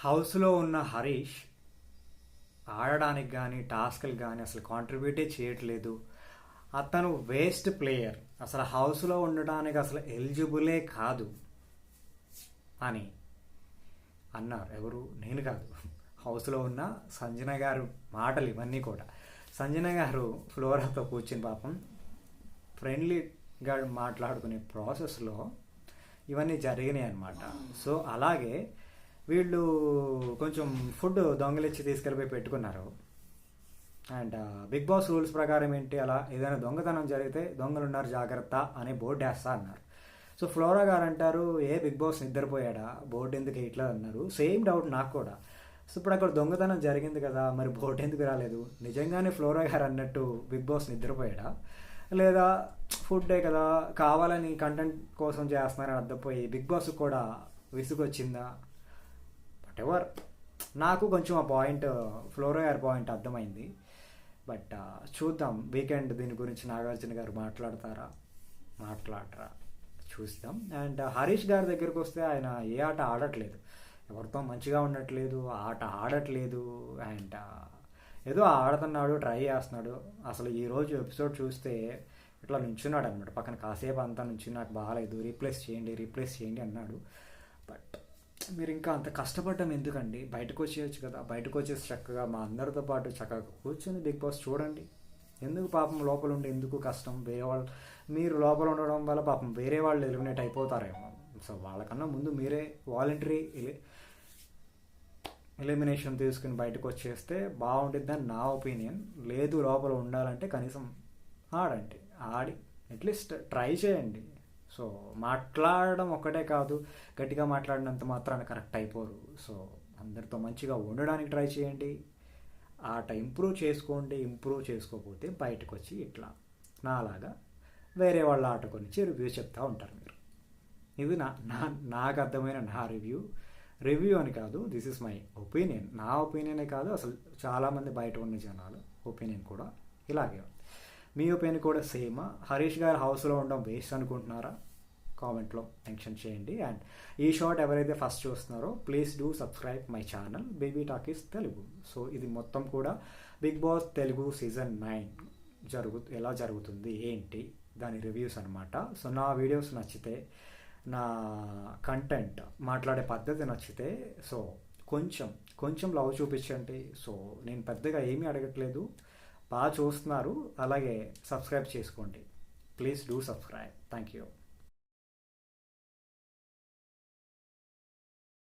హౌస్లో ఉన్న హరీష్ ఆడడానికి కానీ టాస్క్లు కానీ అసలు కాంట్రిబ్యూటే చేయట్లేదు. అతను వేస్ట్ ప్లేయర్, అసలు హౌస్లో ఉండడానికి అసలు ఎలిజిబులే కాదు అని అన్నారు. ఎవరు? నేను కాదు, హౌస్లో ఉన్న సంజన గారు మాటలు ఇవన్నీ కూడా. సంజన గారు ఫ్లోరాతో కూర్చుని పాపం ఫ్రెండ్లీగా మాట్లాడుకునే ప్రాసెస్లో ఇవన్నీ జరిగినాయి అన్నమాట. సో అలాగే వీళ్ళు కొంచెం ఫుడ్ దొంగలిచ్చి తీసుకెళ్ళిపోయి పెట్టుకున్నారు. అండ్ బిగ్ బాస్ రూల్స్ ప్రకారం ఏంటి, అలా ఏదైనా దొంగతనం జరిగితే దొంగలున్నారు జాగ్రత్త అనే బోర్డు వేస్తా అన్నారు. సో ఫ్లోరా గారు అంటారు, ఏ బిగ్ బాస్ నిద్రపోయాడా, బోర్డు ఎందుకు ఇట్లా అన్నారు. సేమ్ డౌట్ నాకు కూడా. సో ఇప్పుడు అక్కడ దొంగతనం జరిగింది కదా, మరి బోర్డు ఎందుకు రాలేదు? నిజంగానే ఫ్లోరా గారు అన్నట్టు బిగ్ బాస్ నిద్రపోయాడా, లేదా ఫుడ్డే కదా కావాలని కంటెంట్ కోసం చేస్తున్నారని అర్థపోయి బిగ్ బాస్ కూడా విసుగొచ్చిందా? వాట్ ఎవర్, నాకు కొంచెం ఆ పాయింట్, ఫ్లోరా గారి పాయింట్ అర్థమైంది. బట్ చూద్దాం, వీకెండ్ దీని గురించి నాగార్జున గారు మాట్లాడరా చూస్తాం. అండ్ హరీష్ గారి దగ్గరికి వస్తే ఆయన ఏ ఆట ఆడట్లేదు, ఎవరితో మంచిగా ఉండట్లేదు, ఆట ఆడట్లేదు. అండ్ ఏదో ఆడుతున్నాడు, ట్రై చేస్తున్నాడు. అసలు ఈరోజు ఎపిసోడ్ చూస్తే ఇట్లా నుంచున్నాడు అనమాట పక్కన, కాసేపు అంతా నుంచి నాకు బాగాలేదు, రీప్లేస్ చేయండి అన్నాడు. బట్ మీరు ఇంకా అంత కష్టపడడం ఎందుకండి, బయటకు వచ్చేయచ్చు కదా. బయటకు వచ్చేసి చక్కగా మా అందరితో పాటు చక్కగా కూర్చొని బిగ్ బాస్ చూడండి. ఎందుకు పాపం లోపల ఉండి ఎందుకు కష్టం? వేరే వాళ్ళు, మీరు లోపల ఉండడం వల్ల పాపం వేరే వాళ్ళు ఎలిమినేట్ అయిపోతారేమో. సో వాళ్ళకన్నా ముందు మీరే వాలంటరీ ఎలిమినేషన్ తీసుకుని బయటకు వచ్చేస్తే బాగుంటుందని నా ఒపీనియన్. లేదు లోపల ఉండాలంటే కనీసం ఆడండి, ఆడి అట్లీస్ట్ ట్రై చేయండి. సో మాట్లాడడం ఒక్కటే కాదు, గట్టిగా మాట్లాడినంత మాత్రాన కరెక్ట్ అయిపోరు. సో అందరితో మంచిగా ఉండడానికి ట్రై చేయండి, ఆట ఇంప్రూవ్ చేసుకోండి. ఇంప్రూవ్ చేసుకోకపోతే బయటకు వచ్చి ఇట్లా నాలాగా వేరే వాళ్ళ ఆట గురించి రివ్యూ చెప్తూ ఉంటారు మీరు. ఇది నాకు అర్థమైన నా రివ్యూ అని కాదు, దిస్ ఇస్ మై ఒపీనియన్. నా ఒపీనియనే కాదు, అసలు చాలామంది బయట ఉన్న జనాలు ఒపీనియన్ కూడా ఇలాగే ఉంది. మీ ఒపీనియన్ కూడా సేమా? హరీష్ గారు హౌస్లో ఉండడం వేస్ట్ అనుకుంటున్నారా? కామెంట్లో మెన్షన్ చేయండి. అండ్ ఈ షార్ట్ ఎవరైతే ఫస్ట్ చూస్తున్నారో please do subscribe my channel baby talkies Telugu. So ఇది మొత్తం కూడా బిగ్ బాస్ తెలుగు సీజన్ 9 ఎలా జరుగుతుంది ఏంటి దాని రివ్యూస్ అనమాట. సో నా వీడియోస్ నచ్చితే, నా కంటెంట్ మాట్లాడే పద్ధతి నచ్చితే సో కొంచెం లవ్ చూపించండి. సో నేను పెద్దగా ఏమీ అడగట్లేదు, బాగా చూస్తున్నారు. అలాగే సబ్స్క్రైబ్ చేసుకోండి, please do subscribe. Thank you.